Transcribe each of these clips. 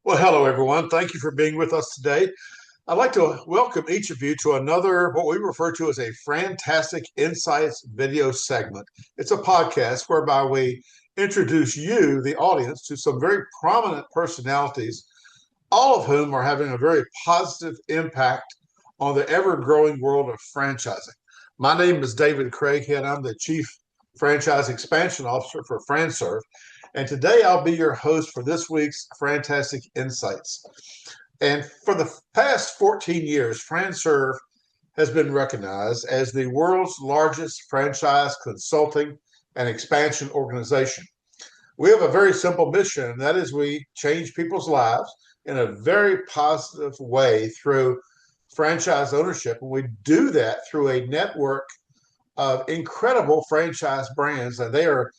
Well, hello, everyone. Thank you for being with us today. I'd like to welcome each of you to another, what we refer to as a FranTastic InSights video segment. It's a podcast whereby we introduce you, the audience, to some very prominent personalities, all of whom are having a very positive impact on the ever-growing world of franchising. My name is David Craghead. I'm the Chief Franchise Expansion Officer for FranServe. And today I'll be your host for this week's FranTastic InSights. And for the past 14 years, FranServe has been recognized as the world's largest franchise consulting and expansion organization. We have a very simple mission, and that is we change people's lives in a very positive way through franchise ownership. And we do that through a network of incredible franchise brands, and they are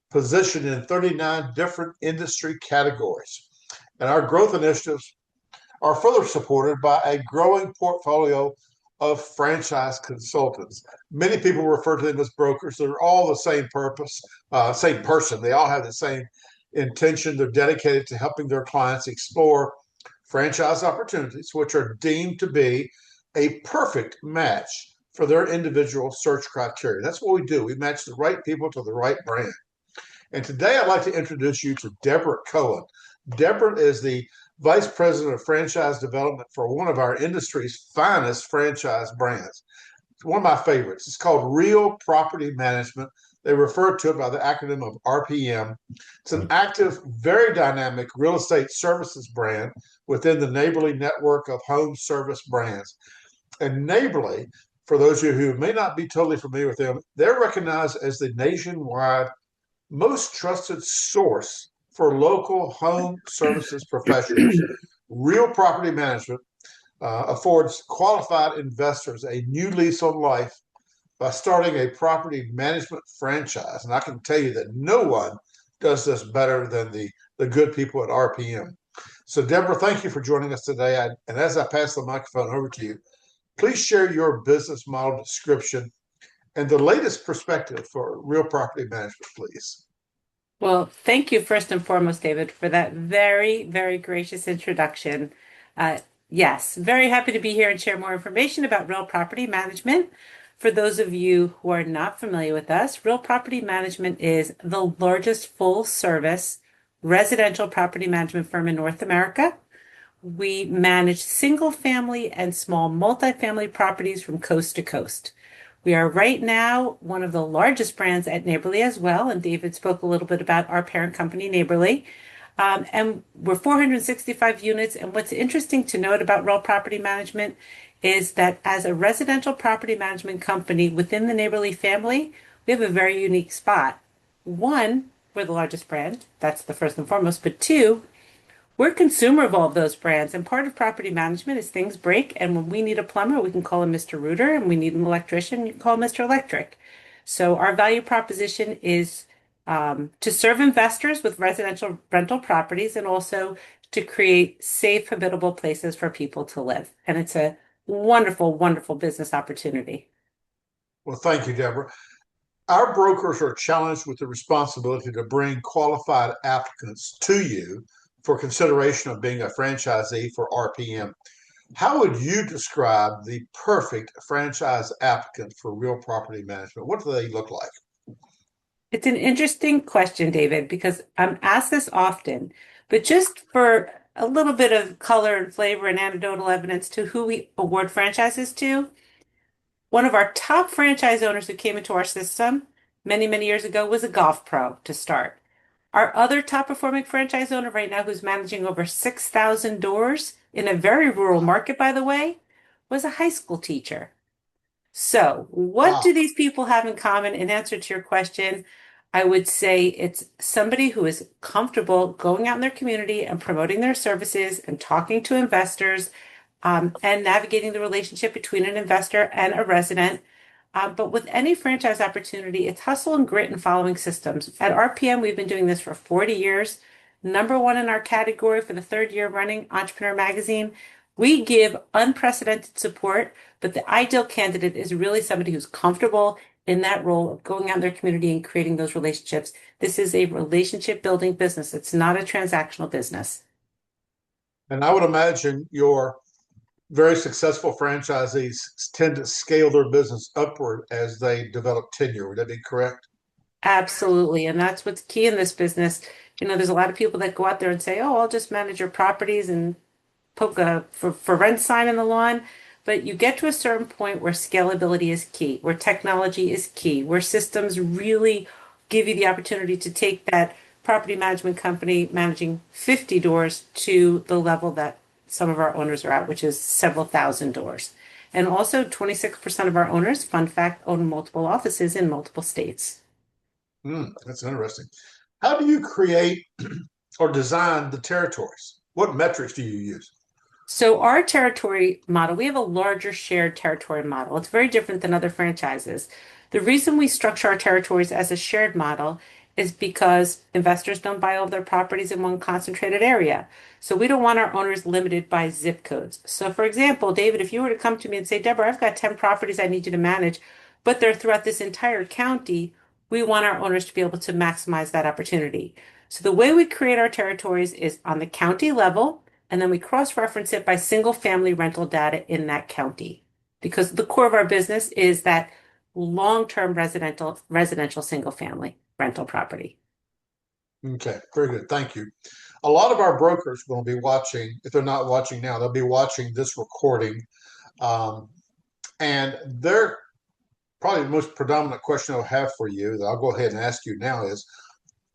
positioned in 39 different industry categories. And our growth initiatives are further supported by a growing portfolio of franchise consultants. Many people refer to them as brokers. They're all the same purpose, same person. They all have the same intention. They're dedicated to helping their clients explore franchise opportunities, which are deemed to be a perfect match for their individual search criteria. That's what we do. We match the right people to the right brand. And today I'd like to introduce you to Debra Cohen. Debra is the Vice President of Franchise Development for one of our industry's finest franchise brands. It's one of my favorites. It's called Real Property Management. They refer to it by the acronym of RPM. It's an active, very dynamic real estate services brand within the Neighborly network of home service brands. And Neighborly, for those of you who may not be totally familiar with them, they're recognized as the nationwide most trusted source for local home services professionals. Real Property Management affords qualified investors a new lease on life by starting a property management franchise. And I can tell you that no one does this better than the good people at RPM. So, Debra, thank you for joining us today. And as I pass the microphone over to you, please share your business model description and the latest perspective for Real Property Management, please. Well, thank you first and foremost, David, for that very, very gracious introduction. Yes, very happy to be here and share more information about Real Property Management. For those of you who are not familiar with us, Real Property Management is the largest full-service residential property management firm in North America. We manage single-family and small multifamily properties from coast to coast. We are right now one of the largest brands at Neighborly as well, and David spoke a little bit about our parent company, Neighborly. And we're 465 units, and what's interesting to note about Real Property Management is that as a residential property management company within the Neighborly family, we have a very unique spot. One, we're the largest brand, that's the first and foremost, but two, we're a consumer of all of those brands, and part of property management is things break, and when we need a plumber, we can call him Mr. Rooter, and we need an electrician, you can call him Mr. Electric. So our value proposition is to serve investors with residential rental properties and also to create safe, habitable places for people to live. And it's a wonderful, wonderful business opportunity. Well, thank you, Debra. Our brokers are challenged with the responsibility to bring qualified applicants to you for consideration of being a franchisee for RPM. How would you describe the perfect franchise applicant for Real Property Management? What do they look like? It's an interesting question, David, because I'm asked this often, but just for a little bit of color and flavor and anecdotal evidence to who we award franchises to, one of our top franchise owners who came into our system many, many years ago was a golf pro to start. Our other top performing franchise owner right now, who's managing over 6,000 doors in a very rural market, by the way, was a high school teacher. So, what do these people have in common? In answer to your question, I would say it's somebody who is comfortable going out in their community and promoting their services and talking to investors and navigating the relationship between an investor and a resident. But with any franchise opportunity, it's hustle and grit and following systems. At RPM, we've been doing this for 40 years. Number one in our category for the third year running, Entrepreneur Magazine. We give unprecedented support, but the ideal candidate is really somebody who's comfortable in that role of going out in their community and creating those relationships. This is a relationship building business. It's not a transactional business. And I would imagine your very successful franchisees tend to scale their business upward as they develop tenure. Would that be correct? Absolutely. And that's what's key in this business. There's a lot of people that go out there and say, oh, I'll just manage your properties and poke a for rent sign in the lawn. But you get to a certain point where scalability is key, where technology is key, where systems really give you the opportunity to take that property management company managing 50 doors to the level that some of our owners are at, which is several thousand doors. And also, 26% of our owners, fun fact, own multiple offices in multiple states. That's interesting. How do you create or design the territories? What metrics do you use? So our territory model, we have a larger shared territory model. It's very different than other franchises. The reason we structure our territories as a shared model is because investors don't buy all of their properties in one concentrated area. So we don't want our owners limited by zip codes. So for example, David, if you were to come to me and say, Deborah, I've got 10 properties I need you to manage, but they're throughout this entire county, we want our owners to be able to maximize that opportunity. So the way we create our territories is on the county level, and then we cross-reference it by single family rental data in that county. Because the core of our business is that long-term residential single family rental property. Okay, very good. Thank you. A lot of our brokers will be watching. If they're not watching now, they'll be watching this recording. Um, and they're probably the most predominant question I'll have for you that I'll go ahead and ask you now is,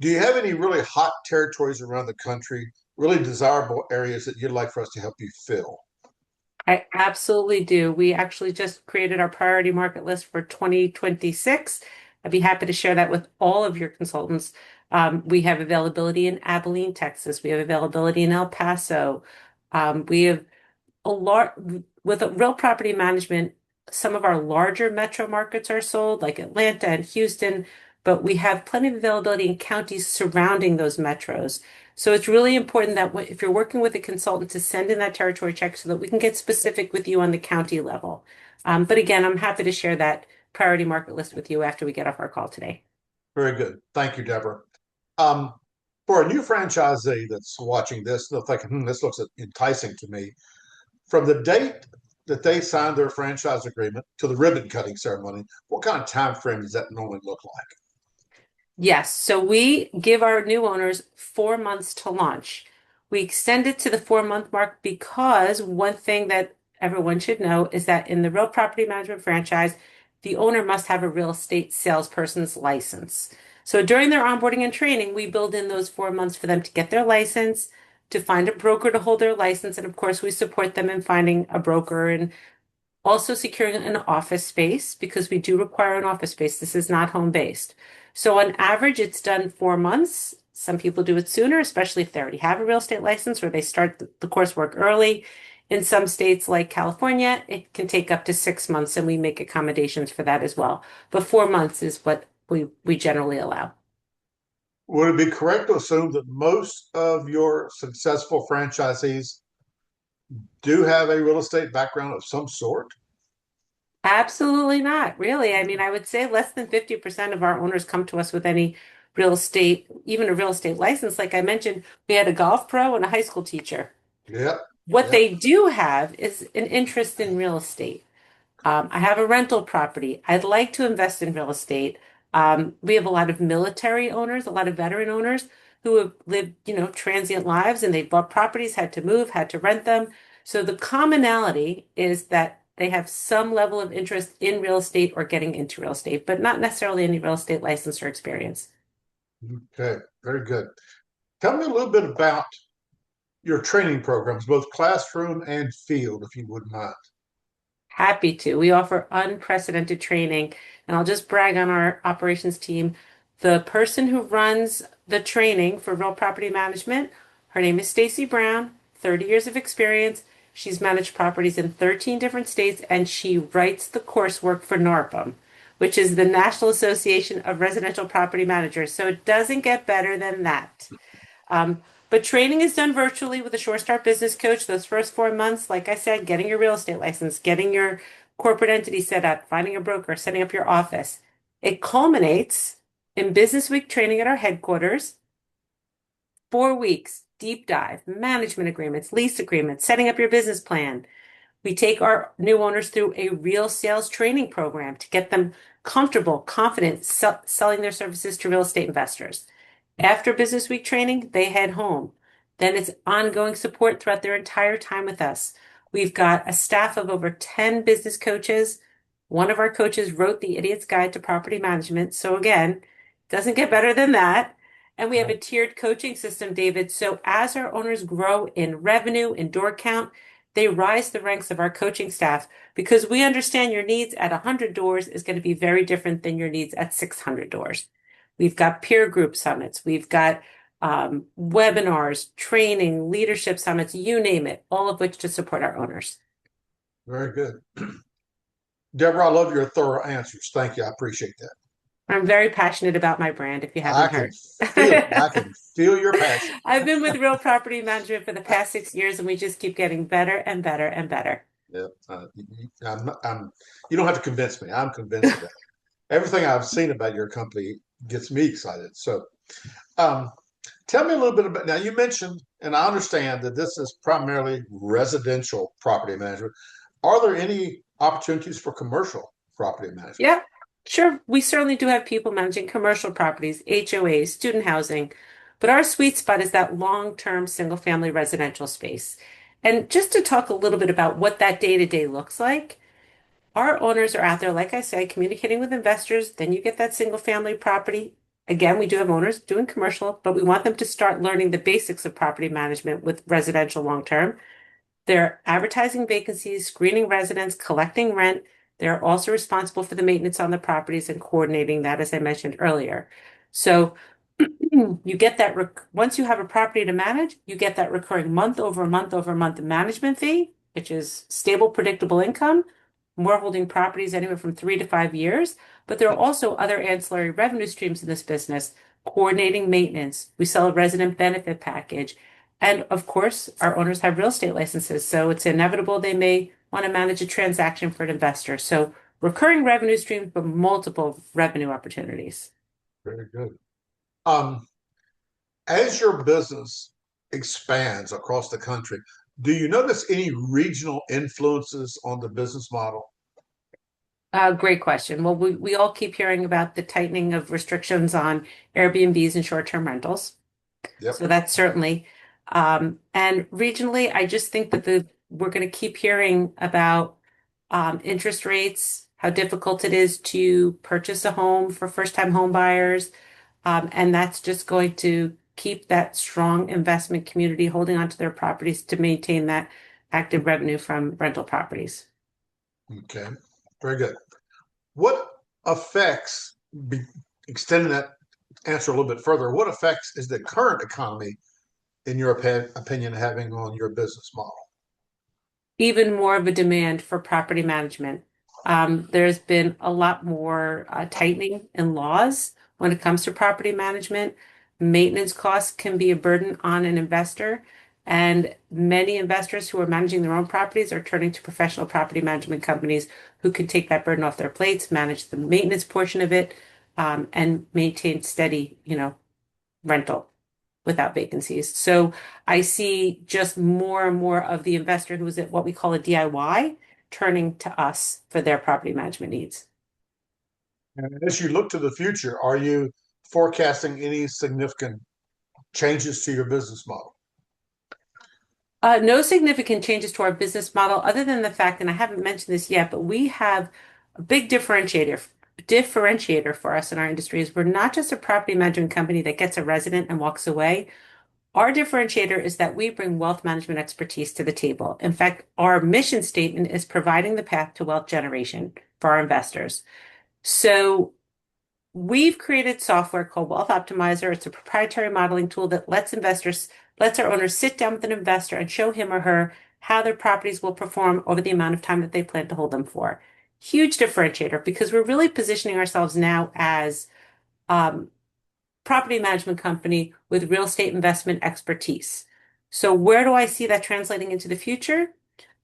do you have any really hot territories around the country, really desirable areas that you'd like for us to help you fill? I absolutely do. We actually just created our priority market list for 2026. I'd be happy to share that with all of your consultants. We have availability in Abilene, Texas. We have availability in El Paso. We have a lot with a real property management. Some of our larger metro markets are sold, like Atlanta and Houston, but we have plenty of availability in counties surrounding those metros. So it's really important that if you're working with a consultant to send in that territory check so that we can get specific with you on the county level. But again, I'm happy to share that priority market list with you after we get off our call today. Very good. Thank you, Deborah. Um, for a new franchisee that's watching this, they'll think, this looks enticing to me. From the date that they signed their franchise agreement to the ribbon cutting ceremony, what kind of time frame does that normally look like? Yes, so we give our new owners 4 months to launch. We extend it to the 4 month mark because one thing that everyone should know is that in the real property management franchise, the owner must have a real estate salesperson's license. So during their onboarding and training, we build in those 4 months for them to get their license, to find a broker to hold their license, and of course, we support them in finding a broker and also securing an office space because we do require an office space. This is not home based. So on average, it's done 4 months. Some people do it sooner, especially if they already have a real estate license or they start the coursework early. In some states like California, it can take up to 6 months, and we make accommodations for that as well. But 4 months is what we generally allow. Would it be correct to assume that most of your successful franchisees do have a real estate background of some sort? Absolutely not, really. I mean, I would say less than 50% of our owners come to us with any real estate, even a real estate license. Like I mentioned, we had a golf pro and a high school teacher. Yep. What Yep. they do have is an interest in real estate. I have a rental property. I'd like to invest in real estate. We have a lot of military owners, a lot of veteran owners who have lived, transient lives and they've bought properties, had to move, had to rent them. So the commonality is that they have some level of interest in real estate or getting into real estate, but not necessarily any real estate license or experience. Okay. Very good. Tell me a little bit about your training programs, both classroom and field, if you wouldn't mind. Happy to. We offer unprecedented training, and I'll just brag on our operations team. The person who runs the training for real property management, her name is Stacy Brown, 30 years of experience. She's managed properties in 13 different states, and she writes the coursework for NARPM, which is the National Association of Residential Property Managers. So it doesn't get better than that. But training is done virtually with a Sure Start business coach. Those first 4 months, like I said, getting your real estate license, getting your corporate entity set up, finding a broker, setting up your office. It culminates in Business Week training at our headquarters, 4 weeks deep dive, management agreements, lease agreements, setting up your business plan. We take our new owners through a real sales training program to get them comfortable, confident selling their services to real estate investors. After Business Week training, they head home. Then it's ongoing support throughout their entire time with us. We've got a staff of over 10 business coaches. One of our coaches wrote the Idiot's Guide to Property Management. So again, doesn't get better than that. And we have a tiered coaching system, David. So as our owners grow in revenue and door count, they rise the ranks of our coaching staff because we understand your needs at 100 doors is going to be very different than your needs at 600 doors. We've got peer group summits. We've got webinars, training, leadership summits, you name it, all of which to support our owners. Very good. Deborah, I love your thorough answers. Thank you. I appreciate that. I'm very passionate about my brand, if you haven't heard. I can feel your passion. I've been with Real Property Management for the past 6 years, and we just keep getting better and better and better. Yeah, you don't have to convince me. I'm convinced of that. Everything I've seen about your company gets me excited. So, tell me a little bit about, now you mentioned, and I understand that this is primarily residential property management. Are there any opportunities for commercial property management? Yeah, sure. We certainly do have people managing commercial properties, HOAs, student housing, but our sweet spot is that long-term single-family residential space. And just to talk a little bit about what that day-to-day looks like, our owners are out there, like I say, communicating with investors. Then you get that single-family property. Again, we do have owners doing commercial, but we want them to start learning the basics of property management with residential long-term. They're advertising vacancies, screening residents, collecting rent. They're also responsible for the maintenance on the properties and coordinating that, as I mentioned earlier. So you get that once you have a property to manage, you get that recurring month over month over month management fee, which is stable, predictable income. We're holding properties anywhere from 3 to 5 years, but there are also other ancillary revenue streams in this business, coordinating maintenance. We sell a resident benefit package. And of course, our owners have real estate licenses, so it's inevitable they may want to manage a transaction for an investor. So recurring revenue streams, but multiple revenue opportunities. Very good. As your business expands across the country, do you notice any regional influences on the business model? Great question. Well, we all keep hearing about the tightening of restrictions on Airbnbs and short-term rentals. Yep. So that's certainly, and regionally, I just think that we're going to keep hearing about interest rates, how difficult it is to purchase a home for first-time home buyers, and that's just going to keep that strong investment community holding onto their properties to maintain that active revenue from rental properties. Okay, very good. What effects, extending that answer a little bit further, what effects is the current economy, in your opinion, having on your business model? Even more of a demand for property management. There's been a lot more tightening in laws when it comes to property management. Maintenance costs can be a burden on an investor, and many investors who are managing their own properties are turning to professional property management companies who can take that burden off their plates, manage the maintenance portion of it, and maintain steady, rental without vacancies. So I see just more and more of the investor who is at what we call a DIY turning to us for their property management needs. And as you look to the future, are you forecasting any significant changes to your business model? No significant changes to our business model other than the fact, and I haven't mentioned this yet, but we have a big differentiator for us in our industry is we're not just a property management company that gets a resident and walks away. Our differentiator is that we bring wealth management expertise to the table. In fact, our mission statement is providing the path to wealth generation for our investors. So we've created software called Wealth Optimizer. It's a proprietary modeling tool that lets our owners sit down with an investor and show him or her how their properties will perform over the amount of time that they plan to hold them for. Huge differentiator because we're really positioning ourselves now as property management company with real estate investment expertise. So where do I see that translating into the future?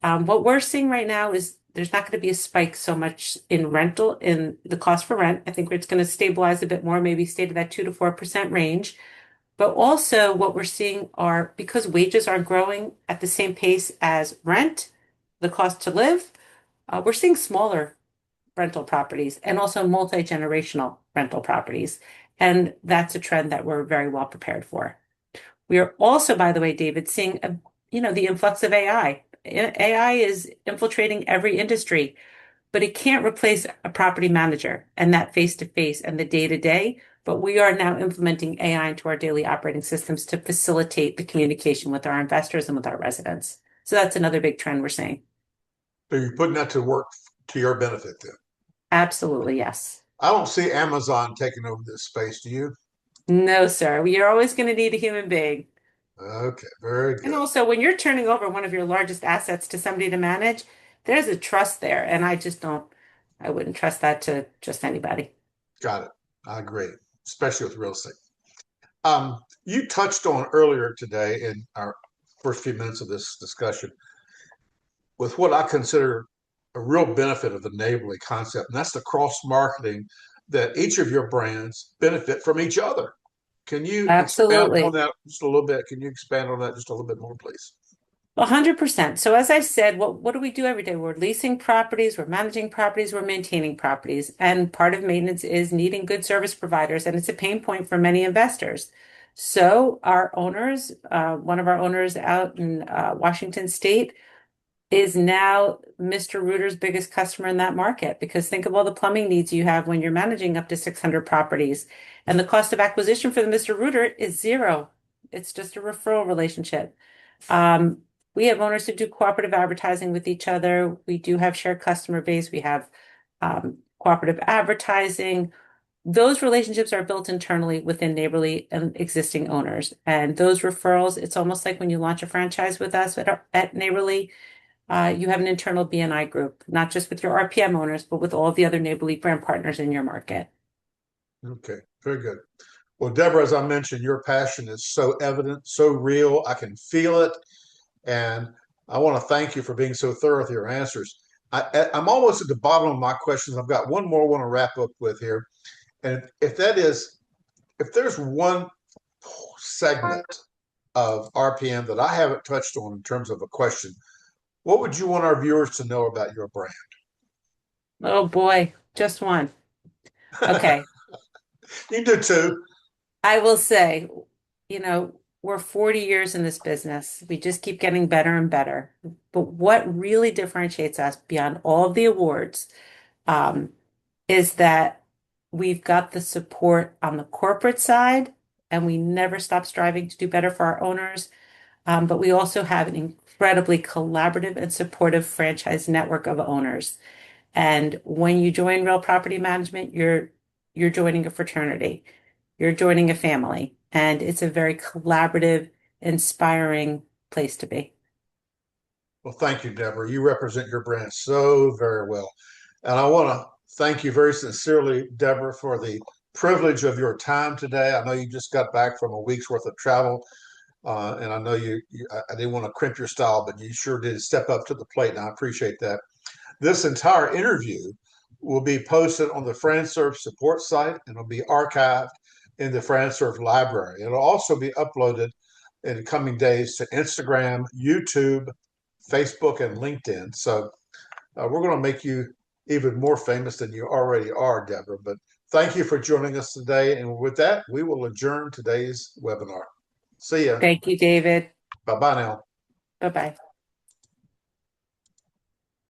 What we're seeing right now is there's not going to be a spike so much in rental, in the cost for rent. I think it's going to stabilize a bit more, maybe stay to that 2 to 4% range. But also what we're seeing are because wages aren't growing at the same pace as rent, the cost to live, we're seeing smaller rental properties and also multi-generational rental properties. And that's a trend that we're very well prepared for. We are also, by the way, David, seeing the influx of AI. AI is infiltrating every industry, but it can't replace a property manager and that face-to-face and the day-to-day. But we are now implementing AI into our daily operating systems to facilitate the communication with our investors and with our residents. So that's another big trend we're seeing. So you're putting that to work to your benefit then. Absolutely, yes. I don't see Amazon taking over this space. Do you? No, sir. We are always going to need a human being. Okay, very And good. also, when you're turning over one of your largest assets to somebody to manage, there's a trust there. And I wouldn't trust that to just anybody. Got it. I agree, especially with real estate. You touched on earlier today in our first few minutes of this discussion with what I consider a real benefit of the neighborly concept, and that's the cross marketing that each of your brands benefit from each other. Can you expand on Absolutely. that just a little bit? Can you expand on that just a little bit more, please? 100%. So as I said, what do we do every day? We're leasing properties, we're managing properties, we're maintaining properties. And part of maintenance is needing good service providers, and it's a pain point for many investors. So our owners, one of our owners out in Washington State, is now Mr. Rooter's biggest customer in that market because think of all the plumbing needs you have when you're managing up to 600 properties. And the cost of acquisition for the Mr. Rooter is zero. It's just a referral relationship. Um, we have owners who do cooperative advertising with each other. We do have shared customer base. We have cooperative advertising. Those relationships are built internally within Neighborly and existing owners. And those referrals, it's almost like when you launch a franchise with us at Neighborly, you have an internal BNI group, not just with your RPM owners, but with all of the other Neighborly brand partners in your market. Okay, very good. Well, Deborah, as I mentioned, your passion is so evident, so real. I can feel it. And I want to thank you for being so thorough with your answers. I'm almost at the bottom of my questions. I've got one more I want to wrap up with here. And if that is, if there's one segment of RPM that I haven't touched on in terms of a question, what would you want our viewers to know about your brand? Oh boy, just one. Okay. You do too. I will say, we're 40 years in this business. We just keep getting better and better. But what really differentiates us beyond all of the awards, um, is that we've got the support on the corporate side, and we never stop striving to do better for our owners. But we also have an incredibly collaborative and supportive franchise network of owners. And when you join Real Property Management, you're joining a fraternity. You're joining a family, and it's a very collaborative, inspiring place to be. Well, thank you, Deborah. You represent your brand so very well. And I want to thank you very sincerely, Deborah, for the privilege of your time today. I know you just got back from a week's worth of travel. And I know I didn't want to crimp your style, but you sure did step up to the plate, and I appreciate that. This entire interview will be posted on the FranServe support site and it'll be archived in the FranServe library. It'll also be uploaded in the coming days to Instagram, YouTube, Facebook, and LinkedIn. So we're going to make you even more famous than you already are, Deborah. But thank you for joining us today. And with that, we will adjourn today's webinar. See ya. Thank you, David. Bye bye now. Bye-bye.